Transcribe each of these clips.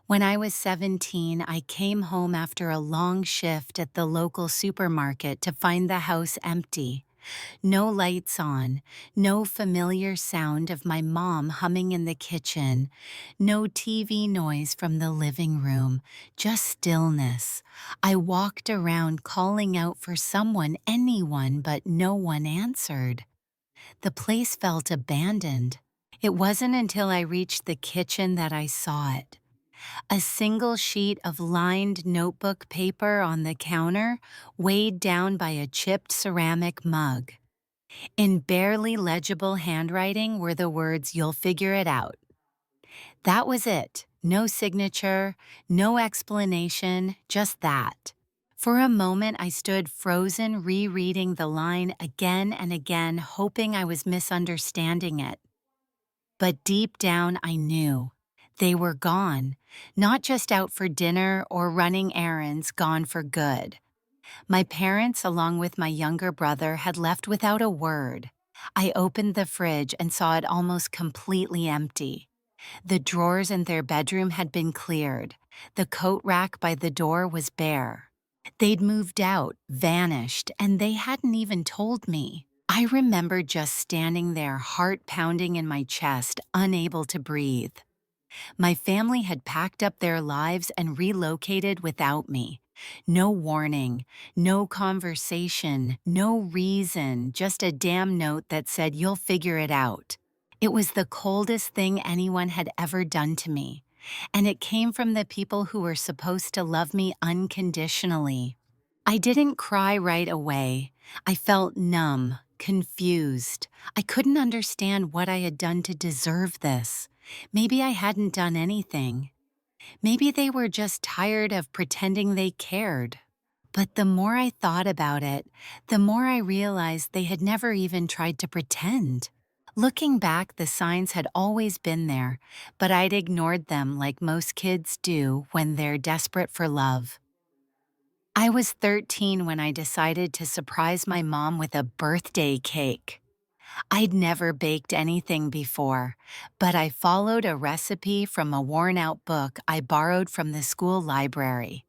When I was 17, I came home after a long shift at the local supermarket to find the house empty. No lights on, no familiar sound of my mom humming in the kitchen, no TV noise from the living room, just stillness. I walked around calling out for someone, anyone, but no one answered. The place felt abandoned. It wasn't until I reached the kitchen that I saw it. A single sheet of lined notebook paper on the counter, weighed down by a chipped ceramic mug. In barely legible handwriting were the words, "You'll figure it out." That was it. No signature, no explanation, just that. For a moment, I stood frozen, rereading the line again and again, hoping I was misunderstanding it. But deep down, I knew. They were gone, not just out for dinner or running errands, gone for good. My parents, along with my younger brother, had left without a word. I opened the fridge and saw it almost completely empty. The drawers in their bedroom had been cleared. The coat rack by the door was bare. They'd moved out, vanished, and they hadn't even told me. I remember just standing there, heart pounding in my chest, unable to breathe. My family had packed up their lives and relocated without me. No warning, no conversation, no reason, just a damn note that said, "You'll figure it out." It was the coldest thing anyone had ever done to me, and it came from the people who were supposed to love me unconditionally. I didn't cry right away. I felt numb, confused. I couldn't understand what I had done to deserve this. Maybe I hadn't done anything. Maybe they were just tired of pretending they cared. But the more I thought about it, the more I realized they had never even tried to pretend. Looking back, the signs had always been there, but I'd ignored them like most kids do when they're desperate for love. I was 13 when I decided to surprise my mom with a birthday cake. I'd never baked anything before, but I followed a recipe from a worn-out book I borrowed from the school library.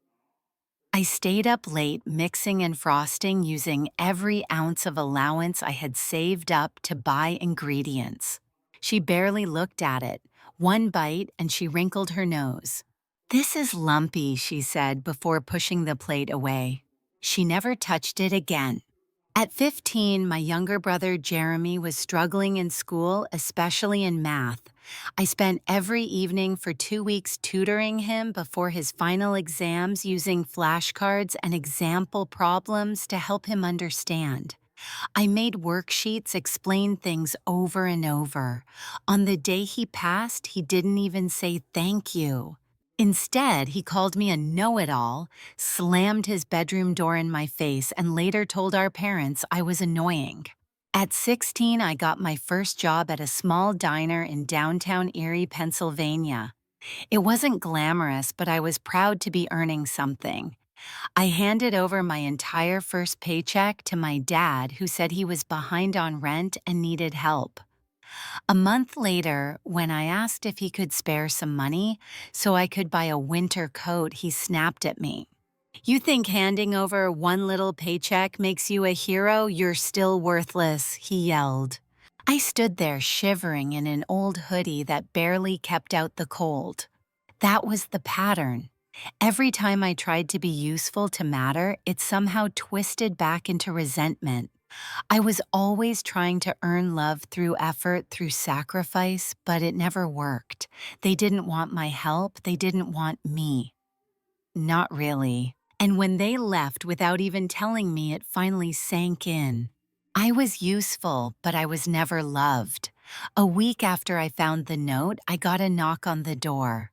I stayed up late mixing and frosting using every ounce of allowance I had saved up to buy ingredients. She barely looked at it. One bite and she wrinkled her nose. "This is lumpy," she said before pushing the plate away. She never touched it again. At 15, my younger brother Jeremy was struggling in school, especially in math. I spent every evening for 2 weeks tutoring him before his final exams using flashcards and example problems to help him understand. I made worksheets explain things over and over. On the day he passed, he didn't even say thank you. Instead, he called me a know-it-all, slammed his bedroom door in my face, and later told our parents I was annoying. At 16, I got my first job at a small diner in downtown Erie, Pennsylvania. It wasn't glamorous, but I was proud to be earning something. I handed over my entire first paycheck to my dad, who said he was behind on rent and needed help. A month later, when I asked if he could spare some money so I could buy a winter coat, he snapped at me. "You think handing over one little paycheck makes you a hero? You're still worthless," he yelled. I stood there shivering in an old hoodie that barely kept out the cold. That was the pattern. Every time I tried to be useful to matter, it somehow twisted back into resentment. I was always trying to earn love through effort, through sacrifice, but it never worked. They didn't want my help, they didn't want me. Not really. And when they left without even telling me, it finally sank in. I was useful, but I was never loved. A week after I found the note, I got a knock on the door.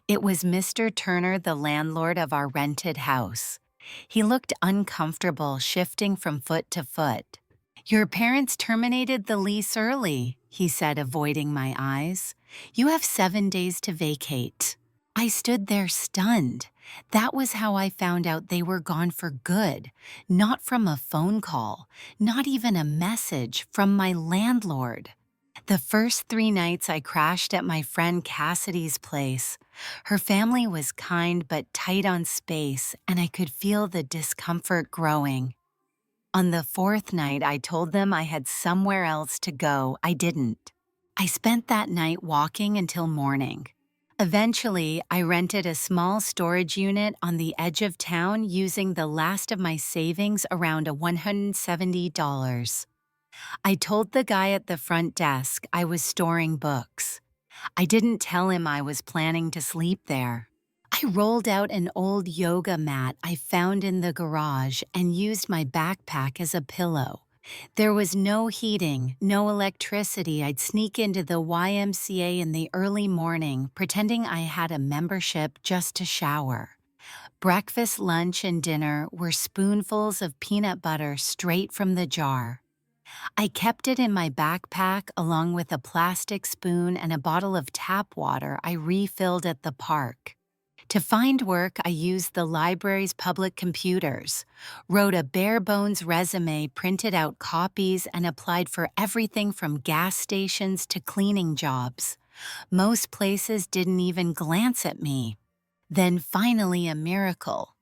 It was Mr. Turner, the landlord of our rented house. He looked uncomfortable, shifting from foot to foot. "Your parents terminated the lease early," he said, avoiding my eyes. "You have 7 days to vacate." I stood there stunned. That was how I found out they were gone for good. Not from a phone call, not even a message from my landlord. The first 3 nights I crashed at my friend Cassidy's place. Her family was kind but tight on space, and I could feel the discomfort growing. On the fourth night, I told them I had somewhere else to go. I didn't. I spent that night walking until morning. Eventually, I rented a small storage unit on the edge of town using the last of my savings, around a $170. I told the guy at the front desk I was storing books. I didn't tell him I was planning to sleep there. I rolled out an old yoga mat I found in the garage and used my backpack as a pillow. There was no heating, no electricity. I'd sneak into the YMCA in the early morning, pretending I had a membership just to shower. Breakfast, lunch, and dinner were spoonfuls of peanut butter straight from the jar. I kept it in my backpack along with a plastic spoon and a bottle of tap water I refilled at the park. To find work, I used the library's public computers, wrote a bare-bones resume, printed out copies, and applied for everything from gas stations to cleaning jobs. Most places didn't even glance at me. Then finally a miracle.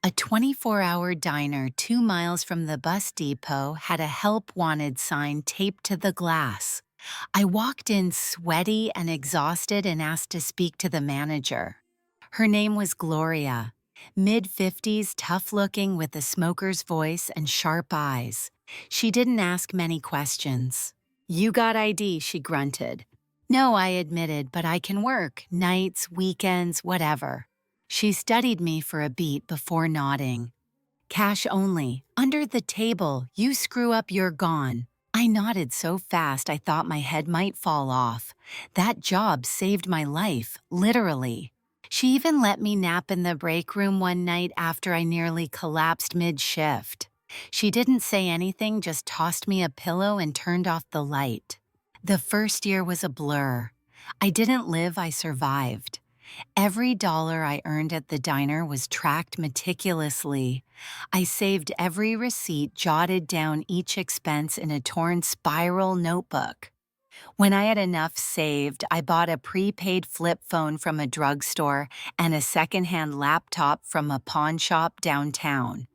A 24-hour diner 2 miles from the bus depot had a help wanted sign taped to the glass. I walked in sweaty and exhausted and asked to speak to the manager. Her name was Gloria, mid-50s, tough-looking with a smoker's voice and sharp eyes. She didn't ask many questions. "You got ID," she grunted. "No," I admitted, "but I can work, nights, weekends, whatever." She studied me for a beat before nodding. "Cash only. Under the table. You screw up, you're gone." I nodded so fast I thought my head might fall off. That job saved my life, literally. She even let me nap in the break room one night after I nearly collapsed mid-shift. She didn't say anything, just tossed me a pillow and turned off the light. The first year was a blur. I didn't live, I survived. Every dollar I earned at the diner was tracked meticulously. I saved every receipt, jotted down each expense in a torn spiral notebook. When I had enough saved, I bought a prepaid flip phone from a drugstore and a secondhand laptop from a pawn shop downtown.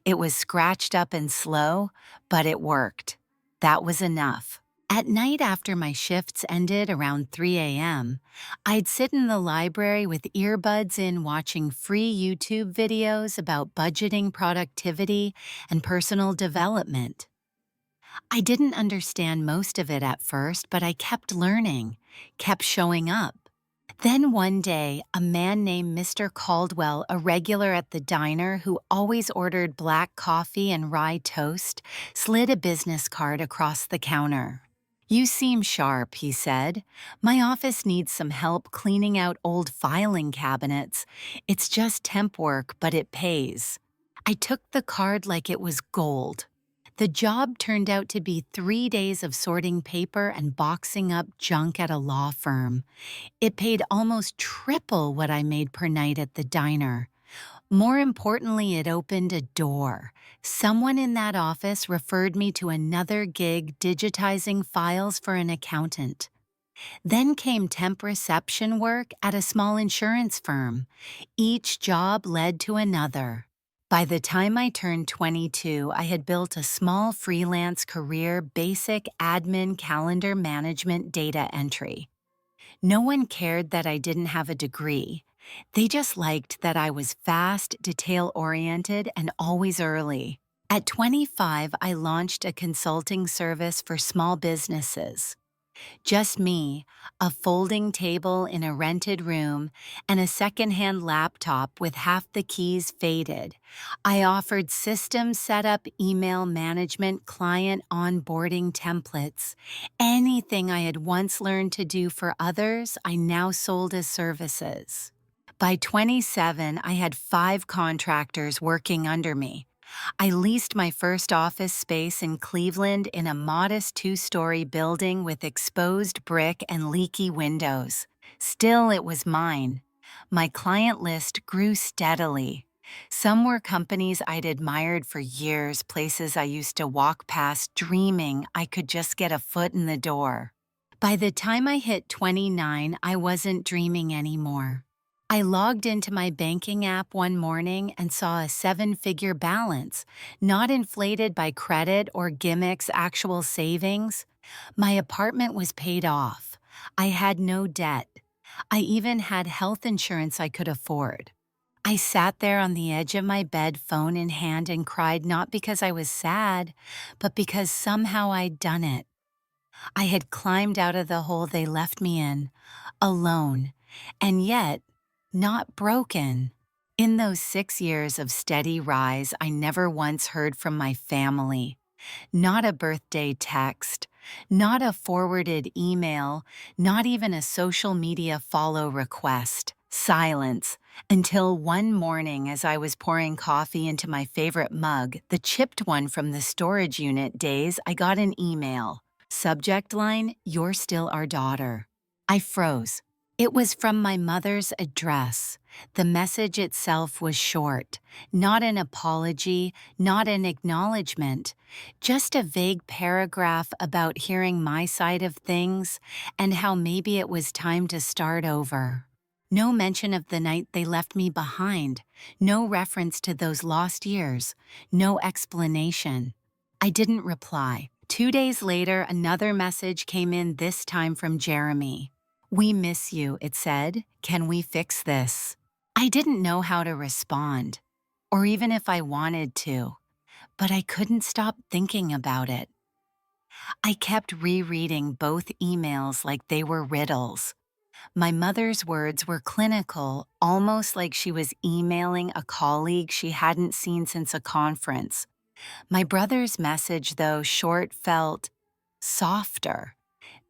It was scratched up and slow, but it worked. That was enough. At night after my shifts ended around 3 a.m., I'd sit in the library with earbuds in watching free YouTube videos about budgeting, productivity, and personal development. I didn't understand most of it at first, but I kept learning, kept showing up. Then one day, a man named Mr. Caldwell, a regular at the diner who always ordered black coffee and rye toast, slid a business card across the counter. "You seem sharp," he said. "My office needs some help cleaning out old filing cabinets. It's just temp work, but it pays." I took the card like it was gold. The job turned out to be 3 days of sorting paper and boxing up junk at a law firm. It paid almost triple what I made per night at the diner. More importantly, it opened a door. Someone in that office referred me to another gig digitizing files for an accountant. Then came temp reception work at a small insurance firm. Each job led to another. By the time I turned 22, I had built a small freelance career, basic admin, calendar management, data entry. No one cared that I didn't have a degree. They just liked that I was fast, detail-oriented, and always early. At 25, I launched a consulting service for small businesses. Just me, a folding table in a rented room, and a secondhand laptop with half the keys faded. I offered system setup, email management, client onboarding templates. Anything I had once learned to do for others, I now sold as services. By 27, I had 5 contractors working under me. I leased my first office space in Cleveland in a modest 2-story building with exposed brick and leaky windows. Still, it was mine. My client list grew steadily. Some were companies I'd admired for years, places I used to walk past dreaming I could just get a foot in the door. By the time I hit 29, I wasn't dreaming anymore. I logged into my banking app one morning and saw a seven-figure balance, not inflated by credit or gimmicks, actual savings. My apartment was paid off. I had no debt. I even had health insurance I could afford. I sat there on the edge of my bed, phone in hand, and cried not because I was sad, but because somehow I'd done it. I had climbed out of the hole they left me in, alone, and yet not broken. In those 6 years of steady rise, I never once heard from my family. Not a birthday text, not a forwarded email, not even a social media follow request. Silence. Until one morning, as I was pouring coffee into my favorite mug, the chipped one from the storage unit days, I got an email. Subject line, "You're still our daughter." I froze. It was from my mother's address. The message itself was short, not an apology, not an acknowledgement, just a vague paragraph about hearing my side of things and how maybe it was time to start over. No mention of the night they left me behind, no reference to those lost years, no explanation. I didn't reply. 2 days later, another message came in, this time from Jeremy. "We miss you," it said. "Can we fix this?" I didn't know how to respond, or even if I wanted to, but I couldn't stop thinking about it. I kept rereading both emails like they were riddles. My mother's words were clinical, almost like she was emailing a colleague she hadn't seen since a conference. My brother's message, though short, felt softer,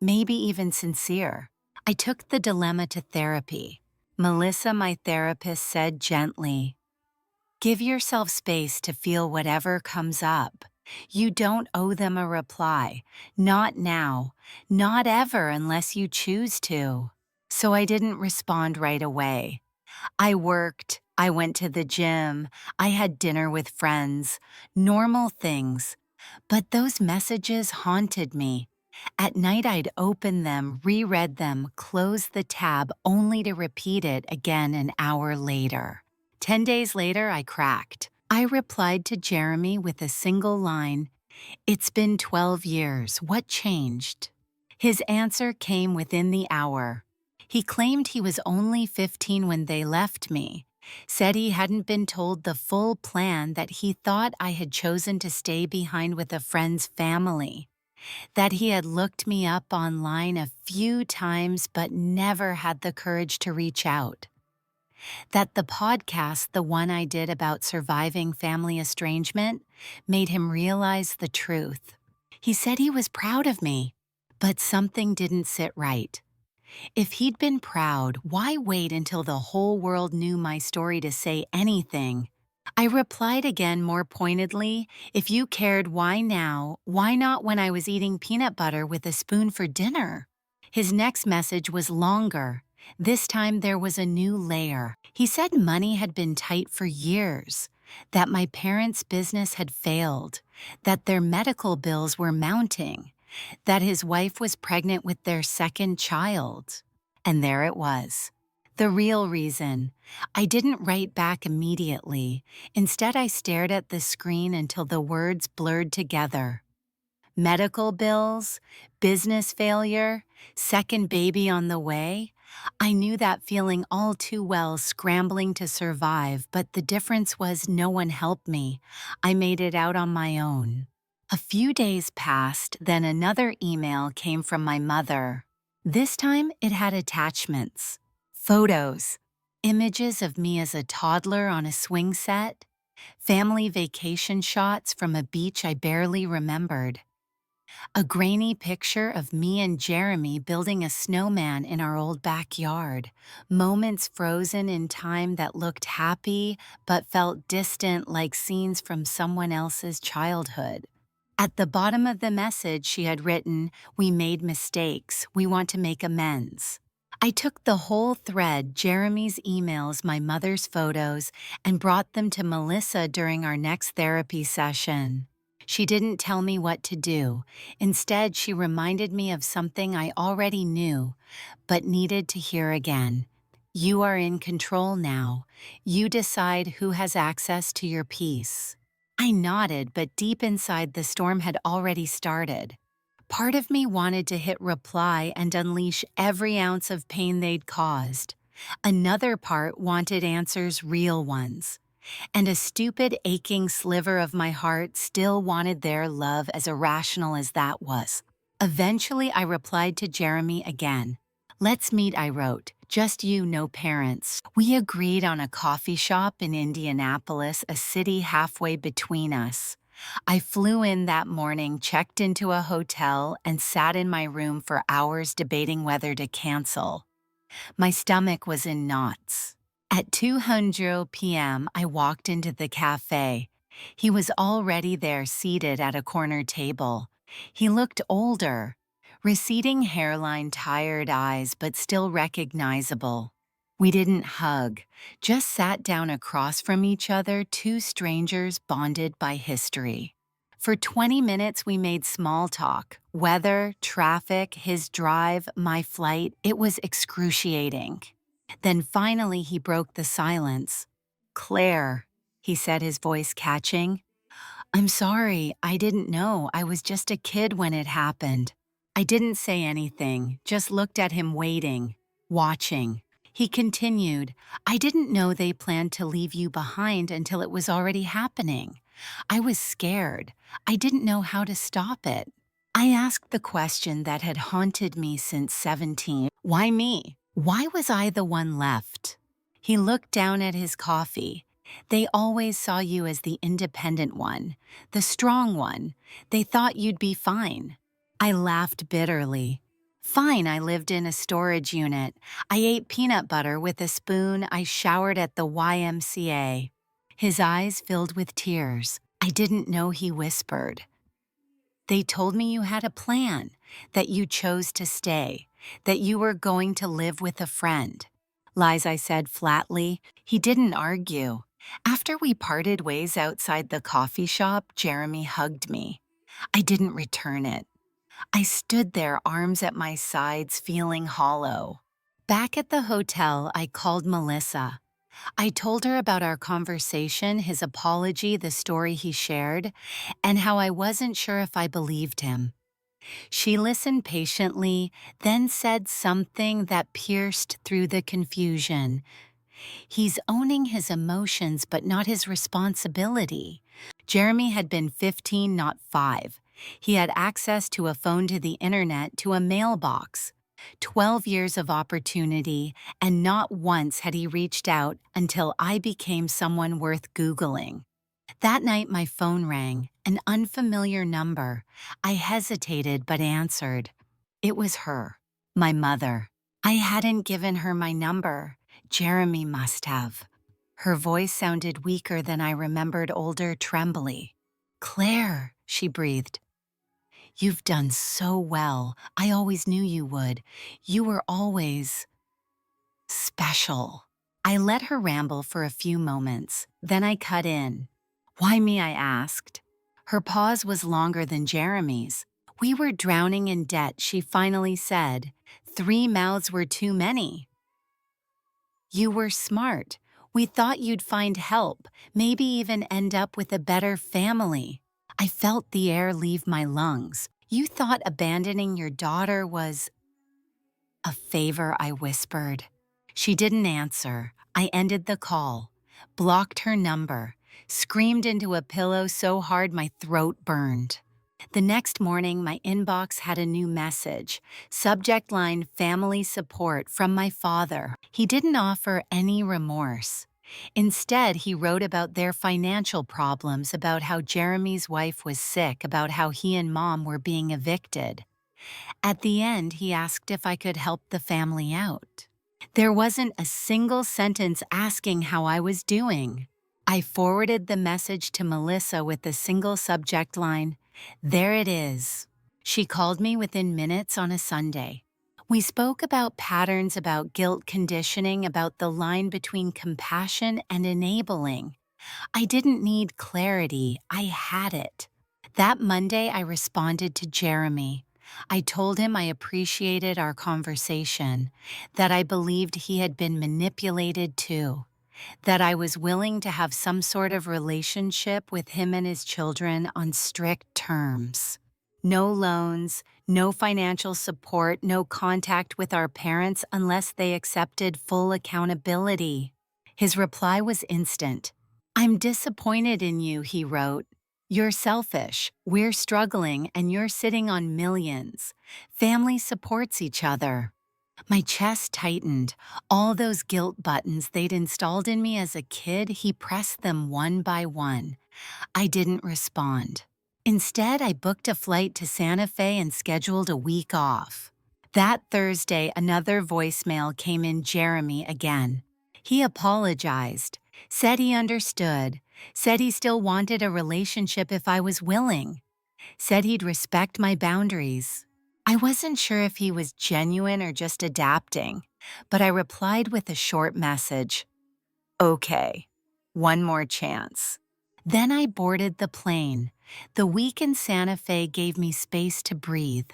maybe even sincere. I took the dilemma to therapy. Melissa, my therapist, said gently, "Give yourself space to feel whatever comes up. You don't owe them a reply. Not now. Not ever unless you choose to." So I didn't respond right away. I worked, I went to the gym, I had dinner with friends, normal things. But those messages haunted me. At night I'd open them, reread them, close the tab, only to repeat it again an hour later. 10 days later, I cracked. I replied to Jeremy with a single line, "It's been 12 years. What changed?" His answer came within the hour. He claimed he was only 15 when they left me, said he hadn't been told the full plan, that he thought I had chosen to stay behind with a friend's family, that he had looked me up online a few times but never had the courage to reach out, that the podcast, the one I did about surviving family estrangement, made him realize the truth. He said he was proud of me, but something didn't sit right. If he'd been proud, why wait until the whole world knew my story to say anything? I replied again more pointedly, "If you cared, why now? Why not when I was eating peanut butter with a spoon for dinner?" His next message was longer. This time there was a new layer. He said money had been tight for years, that my parents' business had failed, that their medical bills were mounting, that his wife was pregnant with their second child. And there it was. The real reason. I didn't write back immediately. Instead, I stared at the screen until the words blurred together. Medical bills, business failure, second baby on the way. I knew that feeling all too well, scrambling to survive, but the difference was no one helped me. I made it out on my own. A few days passed, then another email came from my mother. This time it had attachments, photos, images of me as a toddler on a swing set, family vacation shots from a beach I barely remembered, a grainy picture of me and Jeremy building a snowman in our old backyard, moments frozen in time that looked happy but felt distant, like scenes from someone else's childhood. At the bottom of the message she had written, "We made mistakes. We want to make amends." I took the whole thread, Jeremy's emails, my mother's photos, and brought them to Melissa during our next therapy session. She didn't tell me what to do. Instead, she reminded me of something I already knew, but needed to hear again. You are in control now. You decide who has access to your peace. I nodded, but deep inside the storm had already started. Part of me wanted to hit reply and unleash every ounce of pain they'd caused. Another part wanted answers, real ones. And a stupid, aching sliver of my heart still wanted their love, as irrational as that was. Eventually, I replied to Jeremy again. "Let's meet," I wrote. "Just you, no parents." We agreed on a coffee shop in Indianapolis, a city halfway between us. I flew in that morning, checked into a hotel, and sat in my room for hours debating whether to cancel. My stomach was in knots. At 2:00 p.m., I walked into the cafe. He was already there, seated at a corner table. He looked older, receding hairline, tired eyes, but still recognizable. We didn't hug, just sat down across from each other, two strangers bonded by history. For 20 minutes, we made small talk. Weather, traffic, his drive, my flight. It was excruciating. Then finally he broke the silence. "Claire," he said, his voice catching. "I'm sorry, I didn't know. I was just a kid when it happened." I didn't say anything, just looked at him, waiting, watching. He continued, "I didn't know they planned to leave you behind until it was already happening. I was scared. I didn't know how to stop it." I asked the question that had haunted me since 17. Why me? Why was I the one left? He looked down at his coffee. "They always saw you as the independent one, the strong one. They thought you'd be fine." I laughed bitterly. Fine, I lived in a storage unit. I ate peanut butter with a spoon. I showered at the YMCA. His eyes filled with tears. I didn't know he whispered. "They told me you had a plan, that you chose to stay, that you were going to live with a friend." "Lies," I said flatly. He didn't argue. After we parted ways outside the coffee shop, Jeremy hugged me. I didn't return it. I stood there, arms at my sides, feeling hollow. Back at the hotel, I called Melissa. I told her about our conversation, his apology, the story he shared, and how I wasn't sure if I believed him. She listened patiently, then said something that pierced through the confusion. "He's owning his emotions, but not his responsibility." Jeremy had been 15, not 5. He had access to a phone, to the internet, to a mailbox. 12 years of opportunity, and not once had he reached out until I became someone worth Googling. That night my phone rang, an unfamiliar number. I hesitated but answered. It was her, my mother. I hadn't given her my number. Jeremy must have. Her voice sounded weaker than I remembered, older, trembly. "Claire," she breathed. "You've done so well. I always knew you would. You were always special." I let her ramble for a few moments, then I cut in. "Why me?" I asked. Her pause was longer than Jeremy's. "We were drowning in debt," she finally said. 3 mouths were too many. "You were smart. We thought you'd find help, maybe even end up with a better family." I felt the air leave my lungs. "You thought abandoning your daughter was a favor," I whispered. She didn't answer. I ended the call, blocked her number, screamed into a pillow so hard my throat burned. The next morning, my inbox had a new message. Subject line, "Family support," from my father. He didn't offer any remorse. Instead, he wrote about their financial problems, about how Jeremy's wife was sick, about how he and Mom were being evicted. At the end, he asked if I could help the family out. There wasn't a single sentence asking how I was doing. I forwarded the message to Melissa with the single subject line, "There it is." She called me within minutes on a Sunday. We spoke about patterns, about guilt conditioning, about the line between compassion and enabling. I didn't need clarity, I had it. That Monday, I responded to Jeremy. I told him I appreciated our conversation, that I believed he had been manipulated too, that I was willing to have some sort of relationship with him and his children on strict terms. No loans, no financial support, no contact with our parents unless they accepted full accountability. His reply was instant. "I'm disappointed in you," he wrote. "You're selfish, we're struggling, and you're sitting on millions. Family supports each other." My chest tightened. All those guilt buttons they'd installed in me as a kid, he pressed them one by one. I didn't respond. Instead, I booked a flight to Santa Fe and scheduled a week off. That Thursday, another voicemail came in. Jeremy again. He apologized, said he understood, said he still wanted a relationship if I was willing, said he'd respect my boundaries. I wasn't sure if he was genuine or just adapting, but I replied with a short message. "Okay, one more chance." Then I boarded the plane. The week in Santa Fe gave me space to breathe.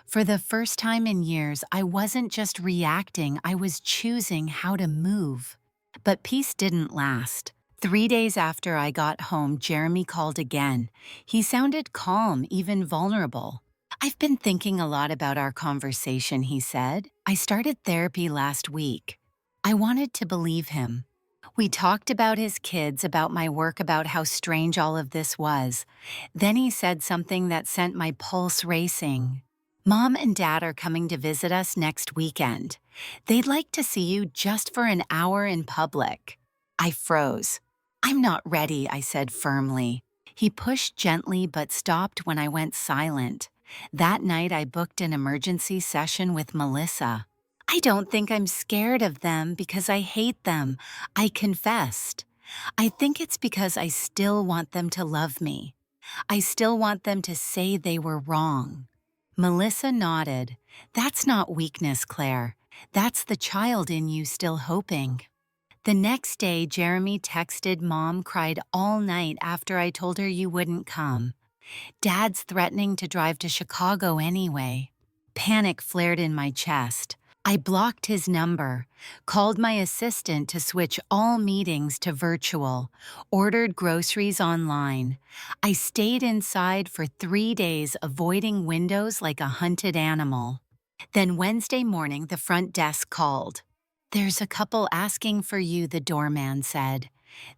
For the first time in years, I wasn't just reacting, I was choosing how to move. But peace didn't last. 3 days after I got home, Jeremy called again. He sounded calm, even vulnerable. "I've been thinking a lot about our conversation," he said. "I started therapy last week." I wanted to believe him. We talked about his kids, about my work, about how strange all of this was. Then he said something that sent my pulse racing. "Mom and Dad are coming to visit us next weekend. They'd like to see you just for an hour in public." I froze. "I'm not ready," I said firmly. He pushed gently but stopped when I went silent. That night I booked an emergency session with Melissa. "I don't think I'm scared of them because I hate them," I confessed. "I think it's because I still want them to love me. I still want them to say they were wrong." Melissa nodded. "That's not weakness, Claire. That's the child in you still hoping." The next day, Jeremy texted, "Mom cried all night after I told her you wouldn't come. Dad's threatening to drive to Chicago anyway." Panic flared in my chest. I blocked his number, called my assistant to switch all meetings to virtual, ordered groceries online. I stayed inside for 3 days, avoiding windows like a hunted animal. Then Wednesday morning, the front desk called. "There's a couple asking for you," the doorman said.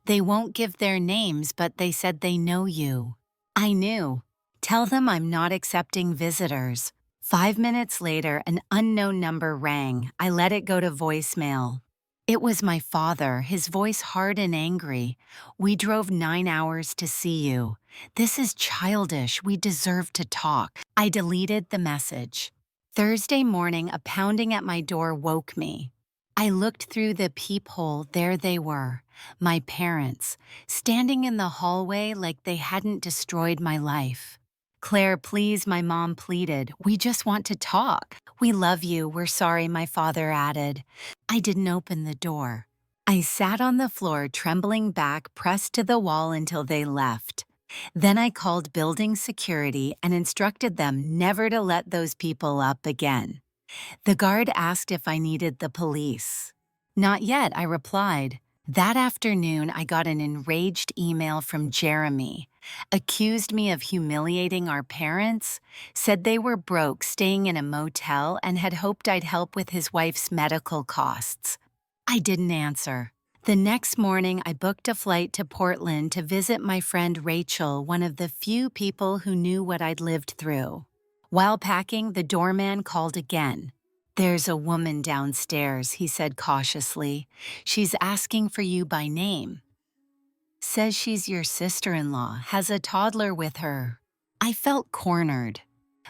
"They won't give their names, but they said they know you." I knew. "Tell them I'm not accepting visitors." 5 minutes later, an unknown number rang. I let it go to voicemail. It was my father, his voice hard and angry. "We drove 9 hours to see you. This is childish. We deserve to talk." I deleted the message. Thursday morning, a pounding at my door woke me. I looked through the peephole. There they were, my parents, standing in the hallway like they hadn't destroyed my life. "Claire, please," my mom pleaded. "We just want to talk." "We love you. We're sorry," my father added. I didn't open the door. I sat on the floor, trembling back, pressed to the wall until they left. Then I called building security and instructed them never to let those people up again. The guard asked if I needed the police. "Not yet," I replied. That afternoon, I got an enraged email from Jeremy. Accused me of humiliating our parents, said they were broke, staying in a motel, and had hoped I'd help with his wife's medical costs. I didn't answer. The next morning, I booked a flight to Portland to visit my friend Rachel, one of the few people who knew what I'd lived through. While packing, the doorman called again. "There's a woman downstairs," he said cautiously. "She's asking for you by name. Says she's your sister-in-law, has a toddler with her." I felt cornered,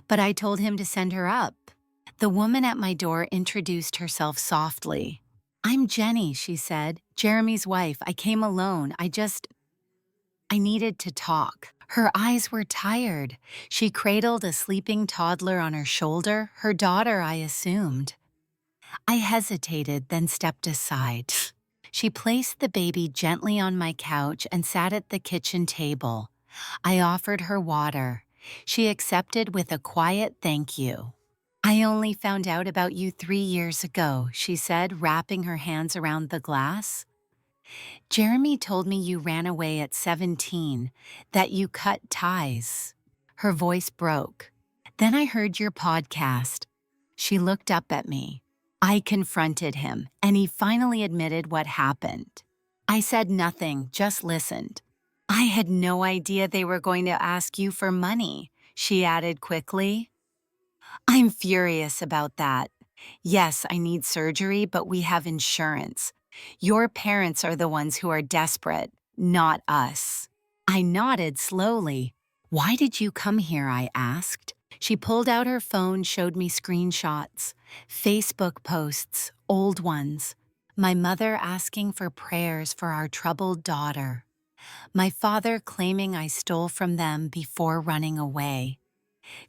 but I told him to send her up. The woman at my door introduced herself softly. "I'm Jenny," she said, "Jeremy's wife. I came alone. I needed to talk." Her eyes were tired. She cradled a sleeping toddler on her shoulder, her daughter, I assumed. I hesitated, then stepped aside. She placed the baby gently on my couch and sat at the kitchen table. I offered her water. She accepted with a quiet thank you. I only found out about you 3 years ago, she said, wrapping her hands around the glass. Jeremy told me you ran away at 17, that you cut ties. Her voice broke. Then I heard your podcast. She looked up at me. I confronted him, and he finally admitted what happened. I said nothing, just listened. I had no idea they were going to ask you for money, she added quickly. I'm furious about that. Yes, I need surgery, but we have insurance. Your parents are the ones who are desperate, not us. I nodded slowly. Why did you come here? I asked. She pulled out her phone, showed me screenshots, Facebook posts, old ones. My mother asking for prayers for our troubled daughter. My father claiming I stole from them before running away.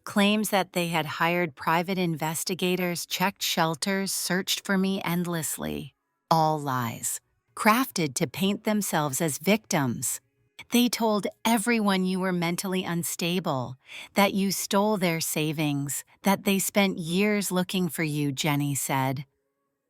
Claims that they had hired private investigators, checked shelters, searched for me endlessly. All lies, crafted to paint themselves as victims. They told everyone you were mentally unstable, that you stole their savings, that they spent years looking for you, Jenny said.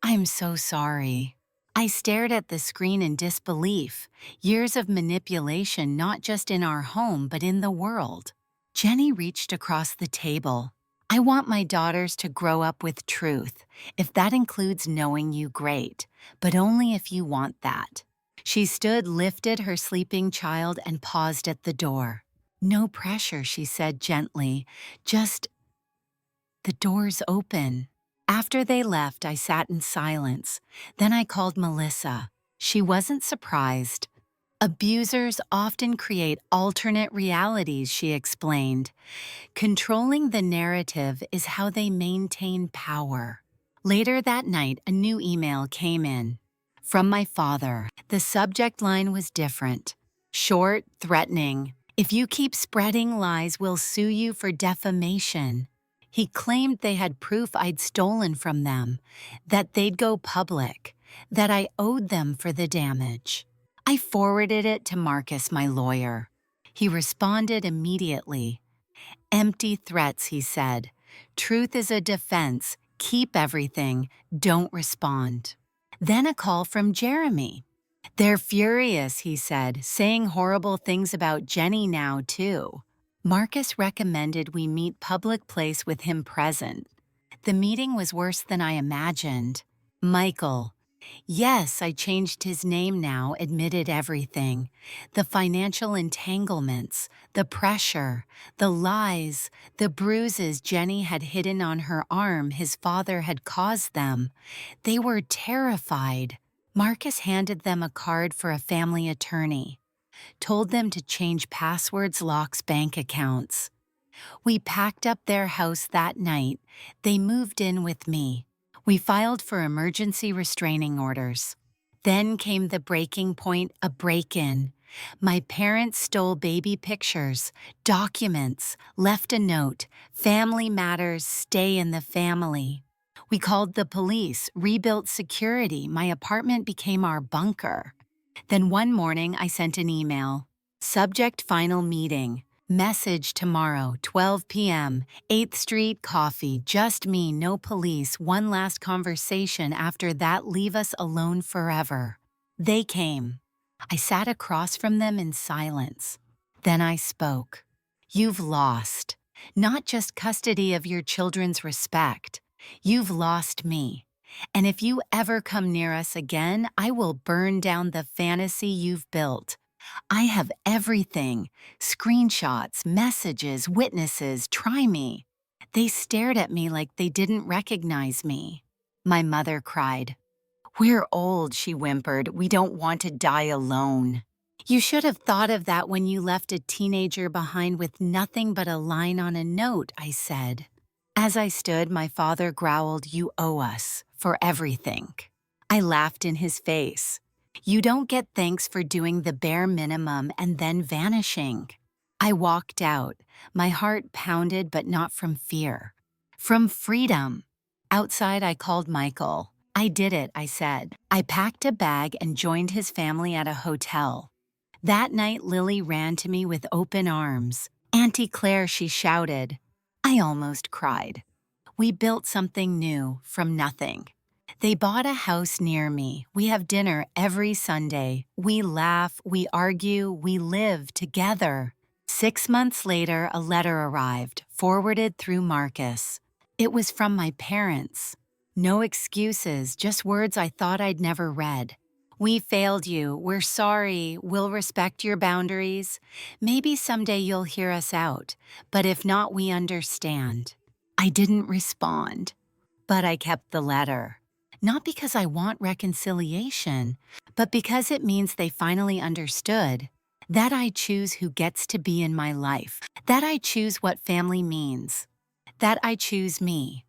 I'm so sorry. I stared at the screen in disbelief. Years of manipulation not just in our home but in the world. Jenny reached across the table. I want my daughters to grow up with truth. If that includes knowing you, great, but only if you want that. She stood, lifted her sleeping child, and paused at the door. No pressure, she said gently. Just, the door's open. After they left, I sat in silence. Then I called Melissa. She wasn't surprised. Abusers often create alternate realities, she explained. Controlling the narrative is how they maintain power. Later that night, a new email came in. From my father. The subject line was different. Short, threatening. If you keep spreading lies, we'll sue you for defamation. He claimed they had proof I'd stolen from them, that they'd go public, that I owed them for the damage. I forwarded it to Marcus, my lawyer. He responded immediately. Empty threats, he said. Truth is a defense. Keep everything. Don't respond. Then a call from Jeremy. They're furious, he said, saying horrible things about Jenny now, too. Marcus recommended we meet public place with him present. The meeting was worse than I imagined. Michael. Yes, I changed his name now, admitted everything. The financial entanglements, the pressure, the lies, the bruises Jenny had hidden on her arm his father had caused them. They were terrified. Marcus handed them a card for a family attorney. Told them to change passwords, locks bank accounts. We packed up their house that night. They moved in with me. We filed for emergency restraining orders. Then came the breaking point, a break-in. My parents stole baby pictures, documents, left a note, family matters, stay in the family. We called the police, rebuilt security. My apartment became our bunker. Then one morning I sent an email. Subject final meeting. Message tomorrow, 12 p.m., 8th Street, coffee, just me, no police, one last conversation after that, leave us alone forever. They came. I sat across from them in silence. Then I spoke. You've lost. Not just custody of your children's respect. You've lost me. And if you ever come near us again, I will burn down the fantasy you've built. I have everything. Screenshots, messages, witnesses, try me. They stared at me like they didn't recognize me. My mother cried. We're old, she whimpered. We don't want to die alone. You should have thought of that when you left a teenager behind with nothing but a line on a note, I said. As I stood, my father growled, You owe us for everything. I laughed in his face. You don't get thanks for doing the bare minimum and then vanishing. I walked out. My heart pounded, but not from fear. From freedom. Outside, I called Michael. I did it, I said. I packed a bag and joined his family at a hotel. That night, Lily ran to me with open arms. "Auntie Claire," she shouted. I almost cried. We built something new from nothing. They bought a house near me. We have dinner every Sunday. We laugh, we argue, we live together. 6 months later, a letter arrived, forwarded through Marcus. It was from my parents. No excuses, just words I thought I'd never read. "We failed you. We're sorry. We'll respect your boundaries. Maybe someday you'll hear us out, but if not, we understand." I didn't respond, but I kept the letter. Not because I want reconciliation, but because it means they finally understood that I choose who gets to be in my life, that I choose what family means, that I choose me.